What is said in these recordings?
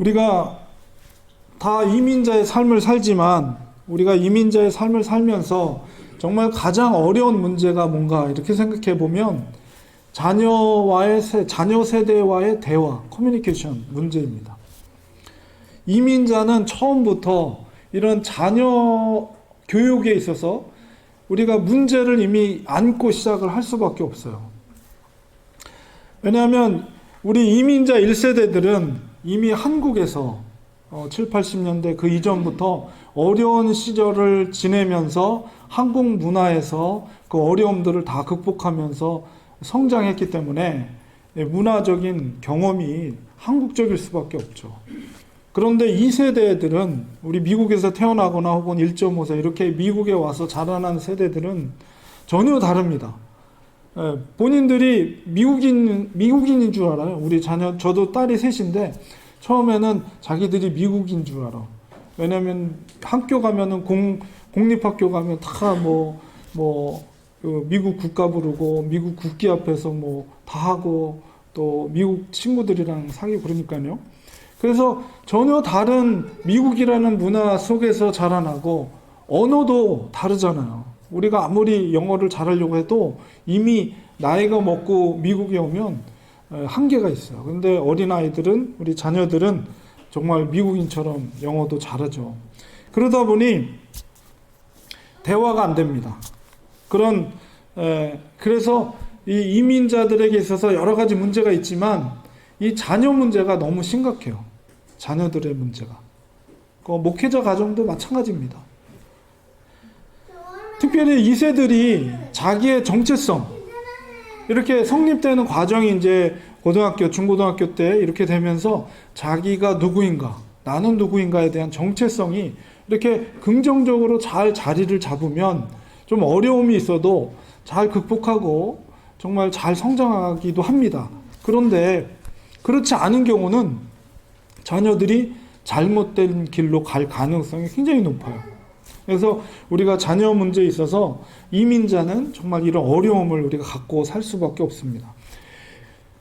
우리가 다 이민자의 삶을 살지만 우리가 이민자의 삶을 살면서 정말 가장 어려운 문제가 뭔가 이렇게 생각해 보면 자녀 세대와의 대화, 커뮤니케이션 문제입니다. 이민자는 처음부터 이런 자녀 교육에 있어서 우리가 문제를 이미 안고 시작을 할 수밖에 없어요. 왜냐하면 우리 이민자 1세대들은 이미 한국에서 7, 80년대 그 이전부터 어려운 시절을 지내면서 한국 문화에서 그 어려움들을 다 극복하면서 성장했기 때문에 문화적인 경험이 한국적일 수밖에 없죠. 그런데 2세대들은 우리 미국에서 태어나거나 혹은 1.5세 이렇게 미국에 와서 자라난 세대들은 전혀 다릅니다. 본인들이 미국인인 줄 알아요. 우리 자녀, 저도 딸이 셋인데 처음에는 자기들이 미국인 줄 알아. 왜냐면 학교 가면은 공립학교 가면 다 미국 국가 부르고 미국 국기 앞에서 다 하고 또 미국 친구들이랑 사귀고 그러니까요. 그래서 전혀 다른 미국이라는 문화 속에서 자라나고 언어도 다르잖아요. 우리가 아무리 영어를 잘하려고 해도 이미 나이가 먹고 미국에 오면 한계가 있어요. 그런데 어린아이들은, 우리 자녀들은 정말 미국인처럼 영어도 잘하죠. 그러다 보니 대화가 안 됩니다. 그래서 이 이민자들에게 있어서 여러 가지 문제가 있지만 이 자녀 문제가 너무 심각해요. 자녀들의 문제가. 목회자 가정도 마찬가지입니다. 특별히 2세들이 자기의 정체성, 이렇게 성립되는 과정이 이제 고등학교, 중고등학교 때 이렇게 되면서 자기가 누구인가, 나는 누구인가에 대한 정체성이 이렇게 긍정적으로 잘 자리를 잡으면 좀 어려움이 있어도 잘 극복하고 정말 잘 성장하기도 합니다. 그런데 그렇지 않은 경우는 자녀들이 잘못된 길로 갈 가능성이 굉장히 높아요. 그래서 우리가 자녀 문제에 있어서 이민자는 정말 이런 어려움을 우리가 갖고 살 수밖에 없습니다.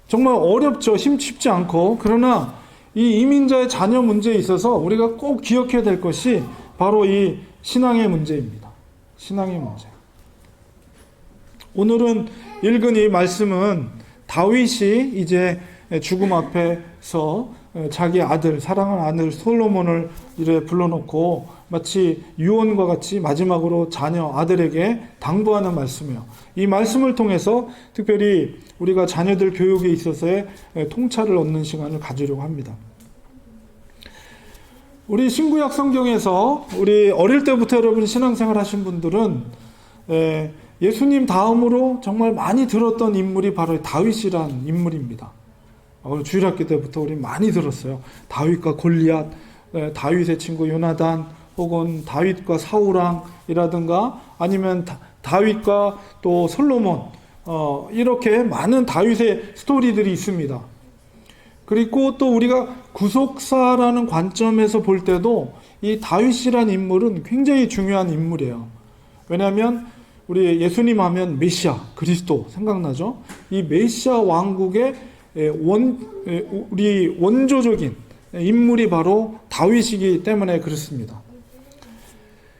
정말 어렵죠. 쉽지 않고. 그러나 이 이민자의 자녀 문제에 있어서 우리가 꼭 기억해야 될 것이 바로 이 신앙의 문제입니다. 신앙의 문제. 오늘은 읽은 이 말씀은 다윗이 이제 죽음 앞에서 자기 아들, 사랑하는 아들 솔로몬을 이래 불러놓고 마치 유언과 같이 마지막으로 자녀 아들에게 당부하는 말씀이에요. 이 말씀을 통해서 특별히 우리가 자녀들 교육에 있어서의 통찰을 얻는 시간을 가지려고 합니다. 우리 신구약 성경에서 우리 어릴 때부터 여러분 신앙생활 하신 분들은 예수님 다음으로 정말 많이 들었던 인물이 바로 다윗이란 인물입니다. 주일학교 때부터 우리 많이 들었어요. 다윗과 골리앗, 다윗의 친구 요나단, 혹은 다윗과 사울왕이라든가 아니면 다윗과 또 솔로몬, 이렇게 많은 다윗의 스토리들이 있습니다. 그리고 또 우리가 구속사라는 관점에서 볼 때도 이 다윗이란 인물은 굉장히 중요한 인물이에요. 왜냐하면 우리 예수님 하면 메시아, 그리스도 생각나죠? 이 메시아 왕국의 우리 원조적인 인물이 바로 다윗이기 때문에 그렇습니다.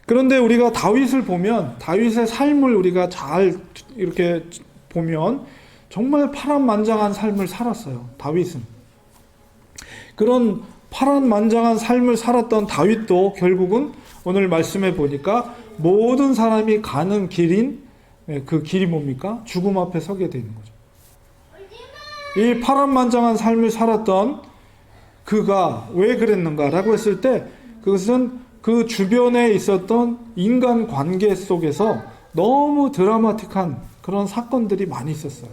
그런데 우리가 다윗을 보면, 다윗의 삶을 우리가 잘 이렇게 보면 정말 파란만장한 삶을 살았어요. 다윗은. 그런 파란만장한 삶을 살았던 다윗도 결국은 오늘 말씀해 보니까 모든 사람이 가는 길인, 그 길이 뭡니까? 죽음 앞에 서게 되는 거죠. 이 파란만장한 삶을 살았던 그가 왜 그랬는가라고 했을 때 그것은 그 주변에 있었던 인간 관계 속에서 너무 드라마틱한 그런 사건들이 많이 있었어요.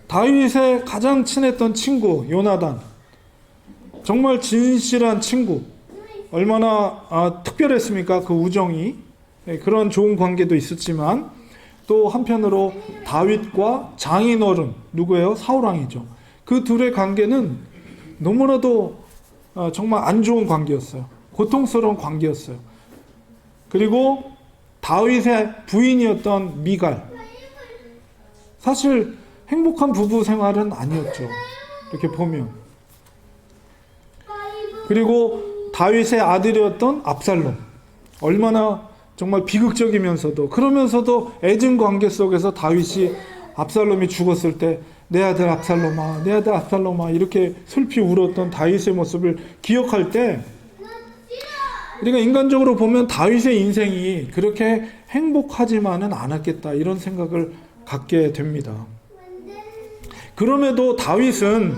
다윗의 가장 친했던 친구 요나단, 정말 진실한 친구, 얼마나 특별했습니까? 그 우정이. 그런 좋은 관계도 있었지만 또 한편으로 다윗과 장인어른, 누구예요? 사울왕이죠. 그 둘의 관계는 너무나도 정말 안 좋은 관계였어요. 고통스러운 관계였어요. 그리고 다윗의 부인이었던 미갈, 사실 행복한 부부 생활은 아니었죠. 이렇게 보면 그리고 다윗의 아들이었던 압살롬. 얼마나 정말 비극적이면서도 그러면서도 애증 관계 속에서 다윗이 압살롬이 죽었을 때 내 아들 압살롬아, 내 아들 압살롬아 이렇게 슬피 울었던 다윗의 모습을 기억할 때 우리가 인간적으로 보면 다윗의 인생이 그렇게 행복하지만은 않았겠다 이런 생각을 갖게 됩니다. 그럼에도 다윗은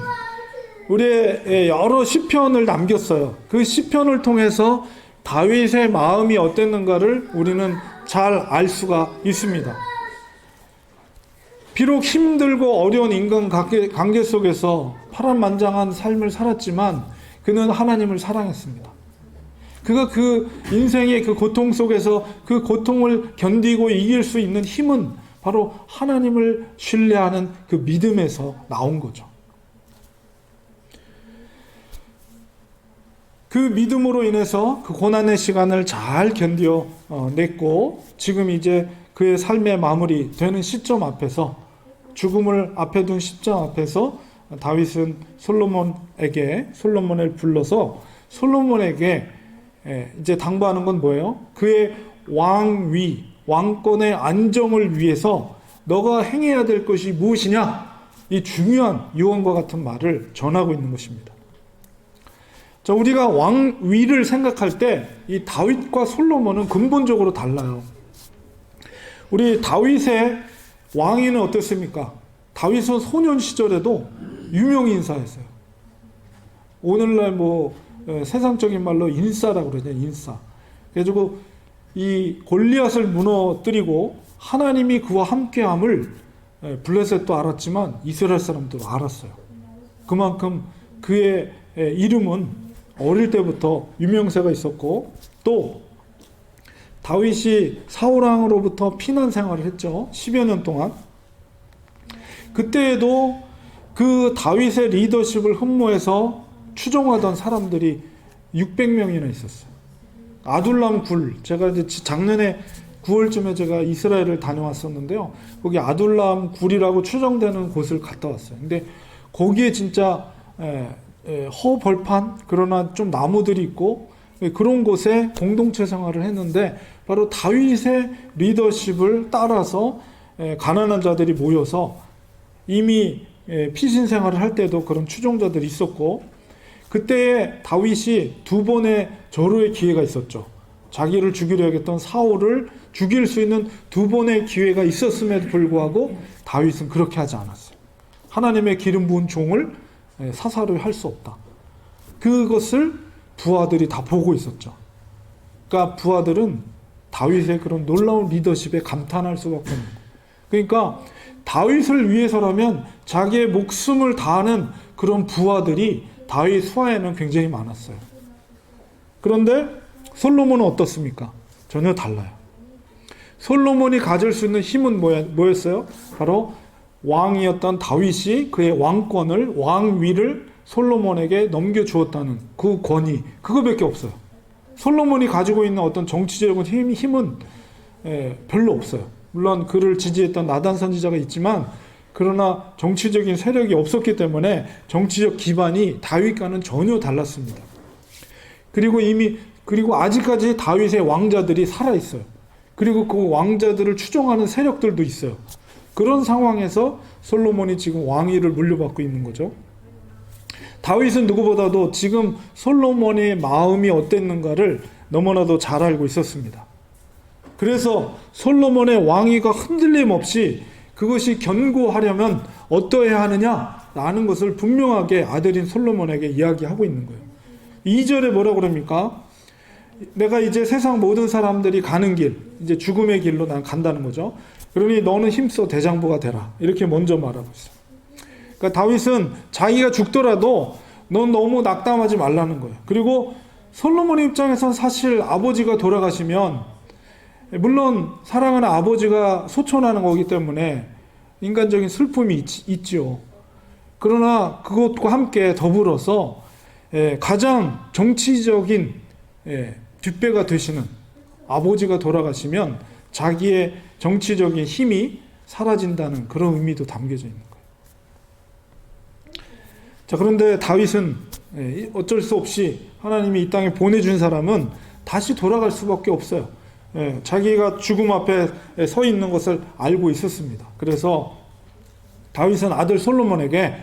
우리의 여러 시편을 남겼어요. 그 시편을 통해서 다윗의 마음이 어땠는가를 우리는 잘 알 수가 있습니다. 비록 힘들고 어려운 인간 관계 속에서 파란만장한 삶을 살았지만 그는 하나님을 사랑했습니다. 그가 그 인생의 그 고통 속에서 그 고통을 견디고 이길 수 있는 힘은 바로 하나님을 신뢰하는 그 믿음에서 나온 거죠. 그 믿음으로 인해서 그 고난의 시간을 잘 견뎌냈고 지금 이제 그의 삶의 마무리 되는 시점 앞에서 죽음을 앞에 둔 시점 앞에서 다윗은 솔로몬을 불러서 솔로몬에게 이제 당부하는 건 뭐예요? 그의 왕위, 왕권의 안정을 위해서 너가 행해야 될 것이 무엇이냐? 이 중요한 유언과 같은 말을 전하고 있는 것입니다. 자, 우리가 왕위를 생각할 때 이 다윗과 솔로몬은 근본적으로 달라요. 우리 다윗의 왕위는 어떻습니까? 다윗은 소년 시절에도 유명 인사였어요. 오늘날 세상적인 말로 인싸라고 그러죠. 인싸. 그래가지고 이 골리앗을 무너뜨리고 하나님이 그와 함께함을 블레셋도 알았지만 이스라엘 사람도 알았어요. 그만큼 그의 이름은 어릴 때부터 유명세가 있었고 또 다윗이 사울왕으로부터 피난 생활을 했죠. 10여 년 동안. 그때에도 그 다윗의 리더십을 흠모해서 추종하던 사람들이 600명이나 있었어요. 아둘람 굴, 제가 이제 작년에 9월쯤에 제가 이스라엘을 다녀왔었는데요. 거기 아둘람 굴이라고 추정되는 곳을 갔다 왔어요. 근데 거기에 진짜 허벌판, 그러나 좀 나무들이 있고 그런 곳에 공동체 생활을 했는데 바로 다윗의 리더십을 따라서 가난한 자들이 모여서 이미 피신 생활을 할 때도 그런 추종자들이 있었고 그때에 다윗이 두 번의 절호의 기회가 있었죠. 자기를 죽이려 했던 사울을 죽일 수 있는 두 번의 기회가 있었음에도 불구하고 다윗은 그렇게 하지 않았어요. 하나님의 기름 부은 종을 사사로 할 수 없다. 그것을 부하들이 다 보고 있었죠. 그러니까 부하들은 다윗의 그런 놀라운 리더십에 감탄할 수밖에 없는 거예요. 그러니까 다윗을 위해서라면 자기의 목숨을 다하는 그런 부하들이 다윗 수하에는 굉장히 많았어요. 그런데 솔로몬은 어떻습니까? 전혀 달라요. 솔로몬이 가질 수 있는 힘은 뭐였어요? 바로 왕이었던 다윗이 그의 왕권을, 왕위를 솔로몬에게 넘겨주었다는 그 권위, 그거밖에 없어요. 솔로몬이 가지고 있는 어떤 정치적인 힘은 별로 없어요. 물론 그를 지지했던 나단 선지자가 있지만 그러나 정치적인 세력이 없었기 때문에 정치적 기반이 다윗과는 전혀 달랐습니다. 그리고 아직까지 다윗의 왕자들이 살아있어요. 그리고 그 왕자들을 추종하는 세력들도 있어요. 그런 상황에서 솔로몬이 지금 왕위를 물려받고 있는 거죠. 다윗은 누구보다도 지금 솔로몬의 마음이 어땠는가를 너무나도 잘 알고 있었습니다. 그래서 솔로몬의 왕위가 흔들림 없이 그것이 견고하려면 어떠해야 하느냐라는 것을 분명하게 아들인 솔로몬에게 이야기하고 있는 거예요. 2절에 뭐라고 그럽니까? 내가 이제 세상 모든 사람들이 가는 길, 이제 죽음의 길로 난 간다는 거죠. 그러니 너는 힘써 대장부가 되라. 이렇게 먼저 말하고 있어요. 그러니까 다윗은 자기가 죽더라도 넌 너무 낙담하지 말라는 거예요. 그리고 솔로몬의 입장에선 사실 아버지가 돌아가시면 물론 사랑하는 아버지가 소천하는 거기 때문에 인간적인 슬픔이 있지요. 그러나 그것과 함께 더불어서 가장 정치적인 뒷배가 되시는 아버지가 돌아가시면 자기의 정치적인 힘이 사라진다는 그런 의미도 담겨져 있는 거예요. 자, 그런데 다윗은 어쩔 수 없이 하나님이 이 땅에 보내준 사람은 다시 돌아갈 수밖에 없어요. 자기가 죽음 앞에 서 있는 것을 알고 있었습니다. 그래서 다윗은 아들 솔로몬에게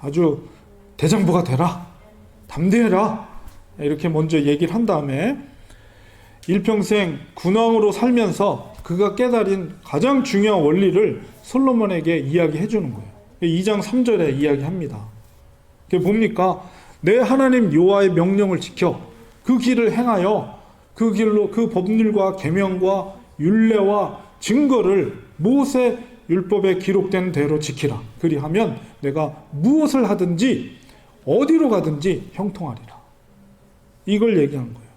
아주 대장부가 되라, 담대해라, 이렇게 먼저 얘기를 한 다음에 일평생 군왕으로 살면서 그가 깨달은 가장 중요한 원리를 솔로몬에게 이야기해 주는 거예요. 2장 3절에 이야기합니다. 그게 뭡니까? 내 하나님 여호와의 명령을 지켜 그 길을 행하여 그 길로 그 법률과 계명과 율례와 증거를 모세 율법에 기록된 대로 지키라. 그리하면 내가 무엇을 하든지 어디로 가든지 형통하리라. 이걸 얘기한 거예요.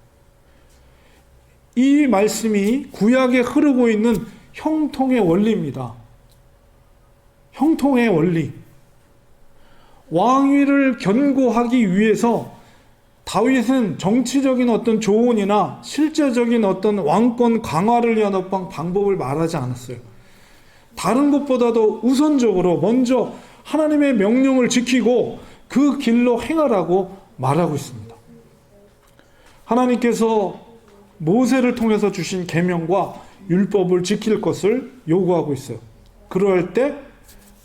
이 말씀이 구약에 흐르고 있는 형통의 원리입니다. 형통의 원리. 왕위를 견고하기 위해서 다윗은 정치적인 어떤 조언이나 실제적인 어떤 왕권 강화를 위한 어떤 방법을 말하지 않았어요. 다른 것보다도 우선적으로 먼저 하나님의 명령을 지키고 그 길로 행하라고 말하고 있습니다. 하나님께서 모세를 통해서 주신 계명과 율법을 지킬 것을 요구하고 있어요. 그럴 때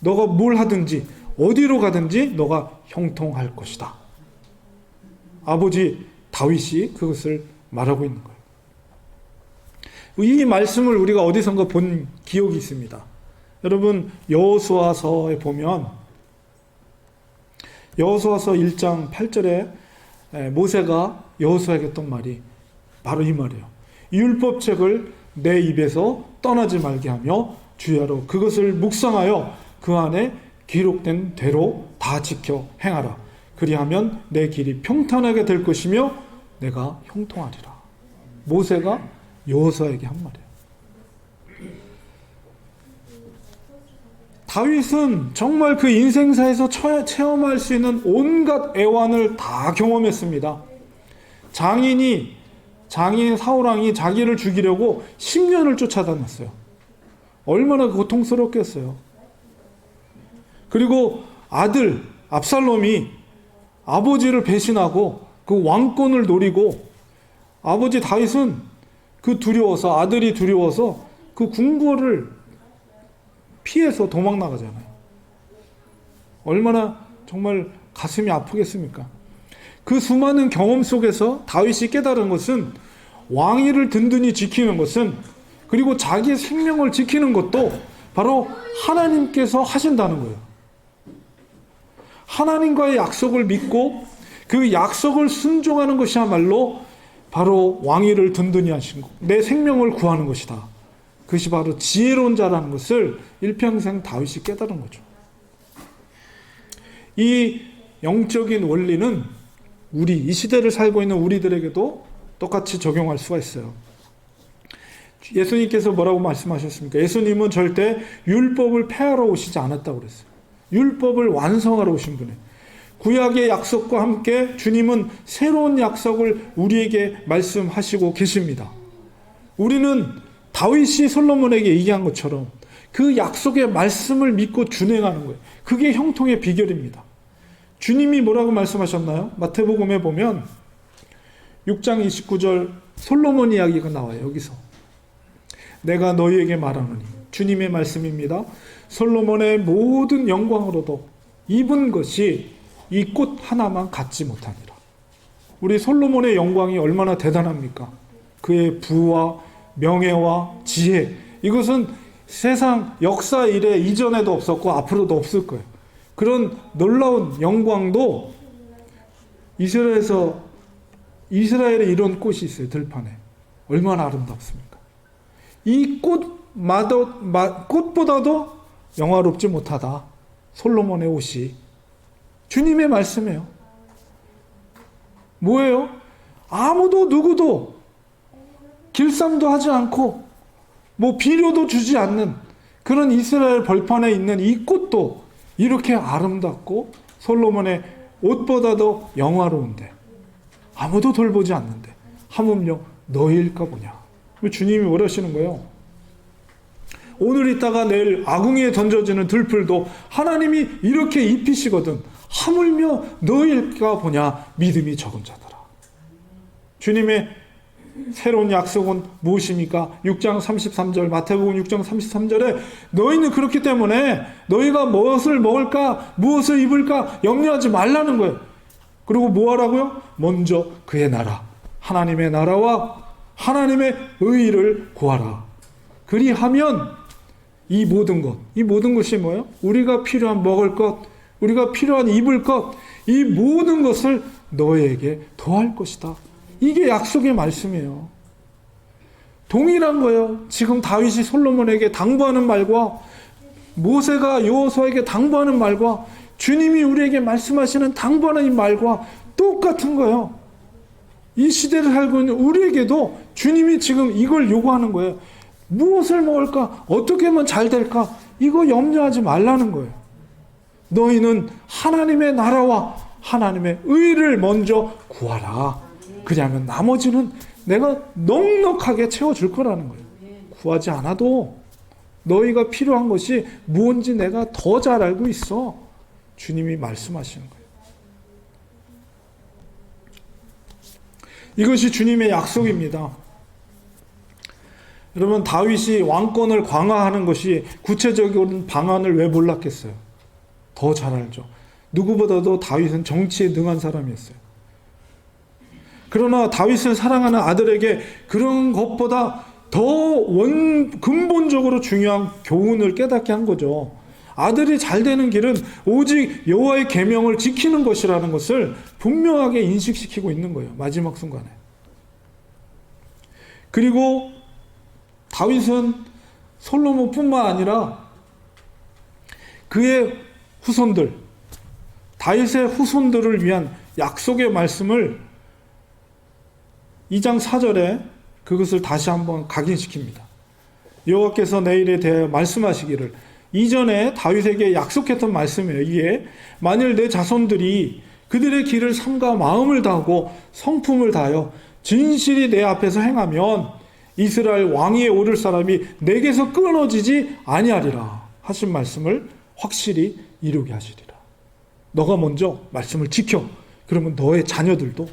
너가 뭘 하든지 어디로 가든지 너가 형통할 것이다. 아버지 다윗이 그것을 말하고 있는 거예요. 이 말씀을 우리가 어디선가 본 기억이 있습니다. 여러분 여호수아서에 보면 여호수아서 1장 8절에 모세가 여호수아에게 했던 말이 바로 이 말이에요. 이 율법책을 내 입에서 떠나지 말게 하며 주야로 그것을 묵상하여 그 안에 기록된 대로 다 지켜 행하라. 그리하면 내 길이 평탄하게 될 것이며 내가 형통하리라. 모세가 여호수아에게 한 말이에요. 다윗은 정말 그 인생사에서 체험할 수 있는 온갖 애환을 다 경험했습니다. 장인 사울왕이 자기를 죽이려고 10년을 쫓아다녔어요. 얼마나 고통스럽겠어요. 그리고 아들 압살롬이 아버지를 배신하고 그 왕권을 노리고 아버지 다윗은 아들이 두려워서 그 궁궐을 피해서 도망 나가잖아요. 얼마나 정말 가슴이 아프겠습니까? 그 수많은 경험 속에서 다윗이 깨달은 것은 왕위를 든든히 지키는 것은 그리고 자기의 생명을 지키는 것도 바로 하나님께서 하신다는 거예요. 하나님과의 약속을 믿고 그 약속을 순종하는 것이야말로 바로 왕위를 든든히 하신 것, 내 생명을 구하는 것이다. 그것이 바로 지혜로운 자라는 것을 일평생 다윗이 깨달은 거죠. 이 영적인 원리는 이 시대를 살고 있는 우리들에게도 똑같이 적용할 수가 있어요. 예수님께서 뭐라고 말씀하셨습니까? 예수님은 절대 율법을 폐하러 오시지 않았다고 그랬어요. 율법을 완성하러 오신 분이에요. 구약의 약속과 함께 주님은 새로운 약속을 우리에게 말씀하시고 계십니다. 우리는 다윗이 솔로몬에게 얘기한 것처럼 그 약속의 말씀을 믿고 준행하는 거예요. 그게 형통의 비결입니다. 주님이 뭐라고 말씀하셨나요? 마태복음에 보면 6장 29절 솔로몬 이야기가 나와요. 여기서 내가 너희에게 말하노니, 주님의 말씀입니다. 솔로몬의 모든 영광으로도 입은 것이 이 꽃 하나만 갖지 못하니라. 우리 솔로몬의 영광이 얼마나 대단합니까? 그의 부와 명예와 지혜, 이것은 세상 역사 이래 이전에도 없었고 앞으로도 없을 거예요. 그런 놀라운 영광도 이스라엘에 이런 꽃이 있어요. 들판에. 얼마나 아름답습니까? 이 꽃보다도 영화롭지 못하다. 솔로몬의 옷이. 주님의 말씀이에요. 뭐예요? 아무도 누구도 길쌈도 하지 않고 비료도 주지 않는 그런 이스라엘 벌판에 있는 이 꽃도 이렇게 아름답고 솔로몬의 옷보다도 영화로운데 아무도 돌보지 않는데 하물며 너희일까 보냐. 주님이 뭐라시는 거예요? 오늘 있다가 내일 아궁이에 던져지는 들풀도 하나님이 이렇게 입히시거든 하물며 너희일까 보냐 믿음이 적은 자더라. 주님의 새로운 약속은 무엇입니까? 6장 33절, 마태복음 6장 33절에 너희는 그렇기 때문에 너희가 무엇을 먹을까 무엇을 입을까 염려하지 말라는 거예요. 그리고 뭐 하라고요? 먼저 그의 나라, 하나님의 나라와 하나님의 의의를 구하라. 그리하면 이 모든 것이 뭐예요? 우리가 필요한 먹을 것, 우리가 필요한 입을 것, 이 모든 것을 너희에게 더할 것이다. 이게 약속의 말씀이에요. 동일한 거예요. 지금 다윗이 솔로몬에게 당부하는 말과 모세가 여호수아에게 당부하는 말과 주님이 우리에게 말씀하시는 당부하는 이 말과 똑같은 거예요. 이 시대를 살고 있는 우리에게도 주님이 지금 이걸 요구하는 거예요. 무엇을 먹을까? 어떻게 하면 잘 될까? 이거 염려하지 말라는 거예요. 너희는 하나님의 나라와 하나님의 의를 먼저 구하라. 그러면 나머지는 내가 넉넉하게 채워줄 거라는 거예요. 구하지 않아도 너희가 필요한 것이 무엇인지 내가 더 잘 알고 있어. 주님이 말씀하시는 거예요. 이것이 주님의 약속입니다. 여러분, 다윗이 왕권을 강화하는 것이 구체적인 방안을 왜 몰랐겠어요? 더 잘 알죠. 누구보다도 다윗은 정치에 능한 사람이었어요. 그러나 다윗을 사랑하는 아들에게 그런 것보다 더 근본적으로 중요한 교훈을 깨닫게 한 거죠. 아들이 잘 되는 길은 오직 여호와의 계명을 지키는 것이라는 것을 분명하게 인식시키고 있는 거예요. 마지막 순간에. 그리고 다윗은 솔로몬뿐만 아니라 그의 후손들, 다윗의 후손들을 위한 약속의 말씀을 2장 4절에 그것을 다시 한번 각인시킵니다. 여호와께서 내일에 대하여 말씀하시기를, 이전에 다윗에게 약속했던 말씀이에요. 이게 만일 내 자손들이 그들의 길을 삼가 마음을 다하고 성품을 다하여 진실이 내 앞에서 행하면 이스라엘 왕위에 오를 사람이 내게서 끊어지지 아니하리라 하신 말씀을 확실히 이루게 하시리라. 너가 먼저 말씀을 지켜. 그러면 너의 자녀들도,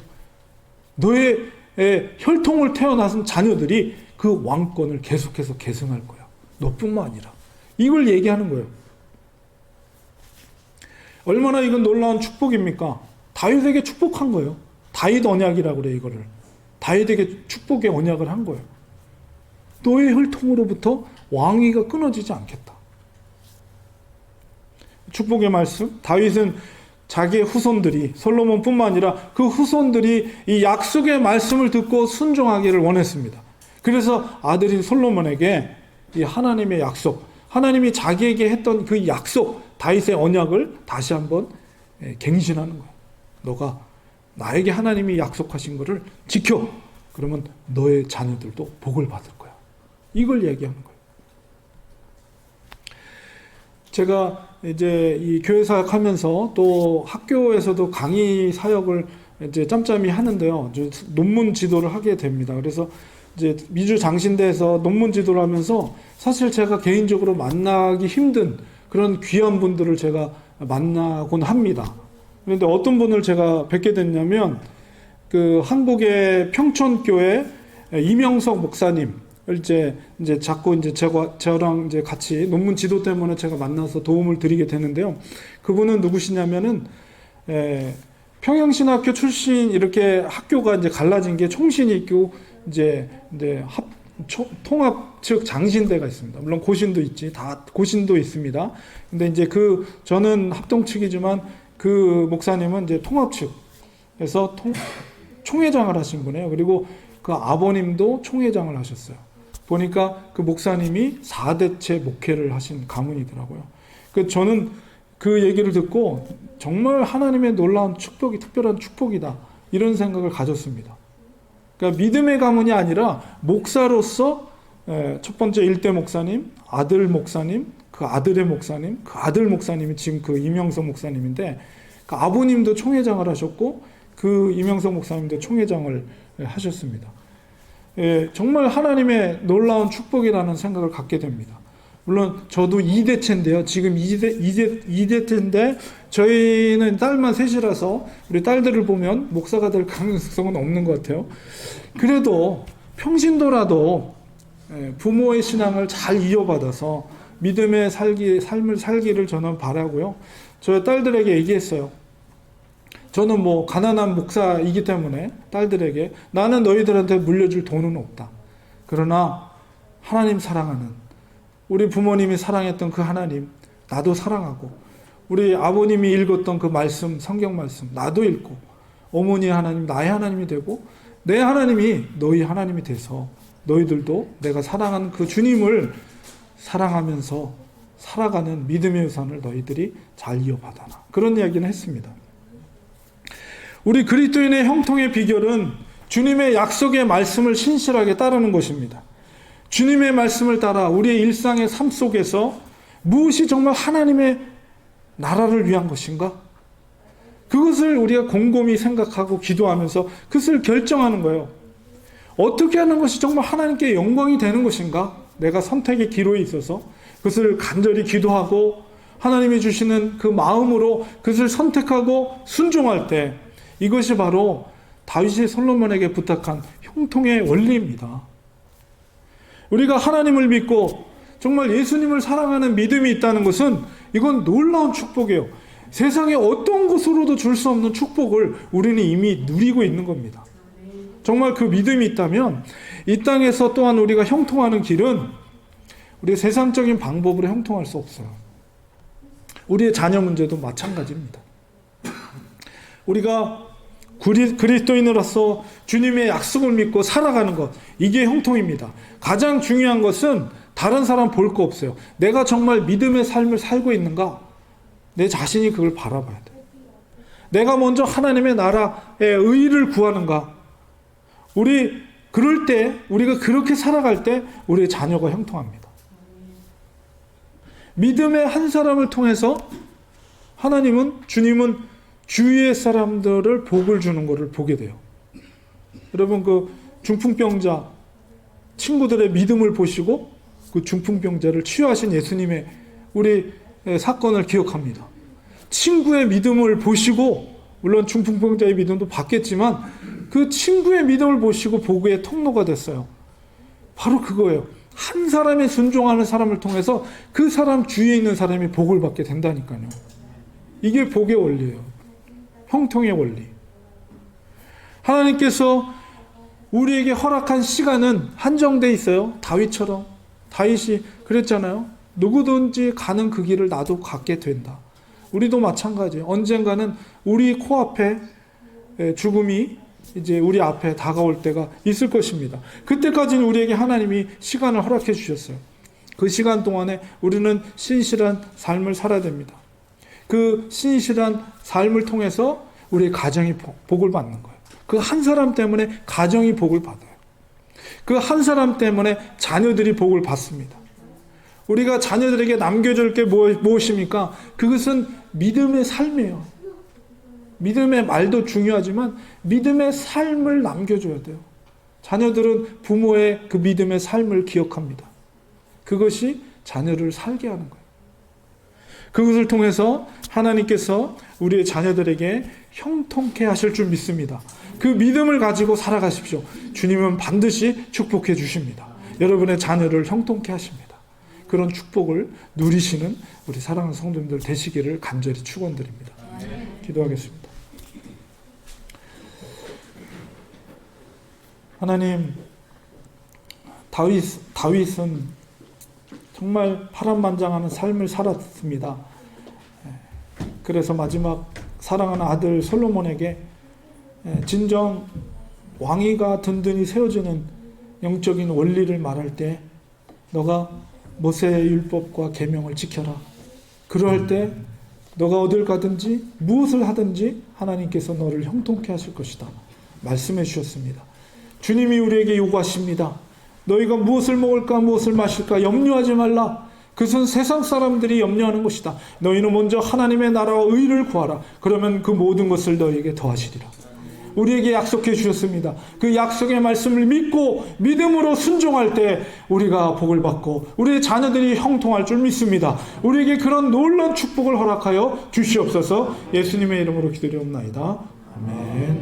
너의 혈통을 태어나신 자녀들이 그 왕권을 계속해서 계승할 거야. 너뿐만 아니라. 이걸 얘기하는 거예요. 얼마나 이건 놀라운 축복입니까? 다윗에게 축복한 거예요. 다윗 언약이라고 그래, 이거를. 다윗에게 축복의 언약을 한 거예요. 너의 혈통으로부터 왕위가 끊어지지 않겠다. 축복의 말씀. 다윗은 자기의 후손들이, 솔로몬뿐만 아니라 그 후손들이 이 약속의 말씀을 듣고 순종하기를 원했습니다. 그래서 아들인 솔로몬에게 이 하나님의 약속, 하나님이 자기에게 했던 그 약속, 다윗의 언약을 다시 한번 갱신하는 거예요. 너가 나에게 하나님이 약속하신 것을 지켜. 그러면 너의 자녀들도 복을 받을 거야. 이걸 얘기하는 거예요. 제가 이제 이 교회 사역하면서 또 학교에서도 강의 사역을 이제 짬짬이 하는데요. 논문 지도를 하게 됩니다. 그래서 이제 미주 장신대에서 논문 지도를 하면서 사실 제가 개인적으로 만나기 힘든 그런 귀한 분들을 제가 만나곤 합니다. 그런데 어떤 분을 제가 뵙게 됐냐면 그 한국의 평촌교회 이명석 목사님 이제 자꾸 이제 저랑 이제 같이 논문 지도 때문에 제가 만나서 도움을 드리게 되는데요. 그분은 누구시냐면은 평양신학교 출신, 이렇게 학교가 이제 갈라진 게 총신이 있고 이제 통합 측 장신대가 있습니다. 물론 고신도 있지, 다 고신도 있습니다. 근데 이제 저는 합동 측이지만 그 목사님은 이제 통합 측에서 총회장을 하신 분이에요. 그리고 그 아버님도 총회장을 하셨어요. 보니까 그 목사님이 4대째 목회를 하신 가문이더라고요. 저는 그 얘기를 듣고 정말 하나님의 놀라운 축복이, 특별한 축복이다, 이런 생각을 가졌습니다. 그러니까 믿음의 가문이 아니라 목사로서 첫 번째 1대 목사님, 아들 목사님, 그 아들의 목사님, 그 아들 목사님이 지금 그 이명석 목사님인데, 그 아버님도 총회장을 하셨고 그 이명석 목사님도 총회장을 하셨습니다. 정말 하나님의 놀라운 축복이라는 생각을 갖게 됩니다. 물론 저도 2대째인데요. 지금 2대째인데 저희는 딸만 셋이라서 우리 딸들을 보면 목사가 될 가능성은 없는 것 같아요. 그래도 평신도라도 부모의 신앙을 잘 이어받아서 믿음의 삶을 살기를 저는 바라고요. 저희 딸들에게 얘기했어요. 저는 뭐 가난한 목사이기 때문에 딸들에게 나는 너희들한테 물려줄 돈은 없다. 그러나 하나님 사랑하는 우리 부모님이 사랑했던 그 하나님 나도 사랑하고 우리 아버님이 읽었던 그 말씀 성경 말씀 나도 읽고 어머니의 하나님 나의 하나님이 되고 내 하나님이 너희 하나님이 돼서 너희들도 내가 사랑하는 그 주님을 사랑하면서 살아가는 믿음의 유산을 너희들이 잘 이어받아라. 그런 이야기는 했습니다. 우리 그리스도인의 형통의 비결은 주님의 약속의 말씀을 신실하게 따르는 것입니다. 주님의 말씀을 따라 우리의 일상의 삶 속에서 무엇이 정말 하나님의 나라를 위한 것인가? 그것을 우리가 곰곰이 생각하고 기도하면서 그것을 결정하는 거예요. 어떻게 하는 것이 정말 하나님께 영광이 되는 것인가? 내가 선택의 기로에 있어서 그것을 간절히 기도하고 하나님이 주시는 그 마음으로 그것을 선택하고 순종할 때 이것이 바로 다윗이 솔로몬에게 부탁한 형통의 원리입니다. 우리가 하나님을 믿고 정말 예수님을 사랑하는 믿음이 있다는 것은 이건 놀라운 축복이에요. 세상에 어떤 것으로도 줄 수 없는 축복을 우리는 이미 누리고 있는 겁니다. 정말 그 믿음이 있다면 이 땅에서 또한 우리가 형통하는 길은 우리의 세상적인 방법으로 형통할 수 없어요. 우리의 자녀 문제도 마찬가지입니다. 우리가 그리스도인으로서 주님의 약속을 믿고 살아가는 것, 이게 형통입니다. 가장 중요한 것은 다른 사람 볼 거 없어요. 내가 정말 믿음의 삶을 살고 있는가? 내 자신이 그걸 바라봐야 돼요. 내가 먼저 하나님의 나라의 의를 구하는가? 그럴 때, 우리가 그렇게 살아갈 때 우리의 자녀가 형통합니다. 믿음의 한 사람을 통해서 주님은 주위의 사람들을 복을 주는 것을 보게 돼요. 여러분 그 중풍병자 친구들의 믿음을 보시고 그 중풍병자를 치유하신 예수님의 우리 사건을 기억합니다. 친구의 믿음을 보시고 물론 중풍병자의 믿음도 받겠지만 그 친구의 믿음을 보시고 복의 통로가 됐어요. 바로 그거예요. 한 사람의 순종하는 사람을 통해서 그 사람 주위에 있는 사람이 복을 받게 된다니까요. 이게 복의 원리예요. 형통의 원리. 하나님께서 우리에게 허락한 시간은 한정돼 있어요. 다윗이 그랬잖아요. 누구든지 가는 그 길을 나도 갖게 된다. 우리도 마찬가지예요. 언젠가는 우리 코앞에 죽음이 이제 우리 앞에 다가올 때가 있을 것입니다. 그때까지는 우리에게 하나님이 시간을 허락해 주셨어요. 그 시간 동안에 우리는 신실한 삶을 살아야 됩니다. 그 신실한 삶을 통해서 우리 가정이 복을 받는 거예요. 그 한 사람 때문에 가정이 복을 받아요. 그 한 사람 때문에 자녀들이 복을 받습니다. 우리가 자녀들에게 남겨줄 게 무엇입니까? 그것은 믿음의 삶이에요. 믿음의 말도 중요하지만 믿음의 삶을 남겨줘야 돼요. 자녀들은 부모의 그 믿음의 삶을 기억합니다. 그것이 자녀를 살게 하는 거예요. 그것을 통해서 하나님께서 우리의 자녀들에게 형통케 하실 줄 믿습니다. 그 믿음을 가지고 살아가십시오. 주님은 반드시 축복해 주십니다. 여러분의 자녀를 형통케 하십니다. 그런 축복을 누리시는 우리 사랑하는 성도님들 되시기를 간절히 축원드립니다. 기도하겠습니다. 하나님, 다윗은 정말 파란만장하는 삶을 살았습니다. 그래서 마지막 사랑하는 아들 솔로몬에게 진정 왕위가 든든히 세워지는 영적인 원리를 말할 때 너가 모세의 율법과 계명을 지켜라. 그럴 때 너가 어딜 가든지 무엇을 하든지 하나님께서 너를 형통케 하실 것이다. 말씀해 주셨습니다. 주님이 우리에게 요구하십니다. 너희가 무엇을 먹을까 무엇을 마실까 염려하지 말라. 그것은 세상 사람들이 염려하는 것이다. 너희는 먼저 하나님의 나라와 의를 구하라. 그러면 그 모든 것을 너희에게 더하시리라. 우리에게 약속해 주셨습니다. 그 약속의 말씀을 믿고 믿음으로 순종할 때 우리가 복을 받고 우리의 자녀들이 형통할 줄 믿습니다. 우리에게 그런 놀라운 축복을 허락하여 주시옵소서. 예수님의 이름으로 기도드리옵나이다. 아멘.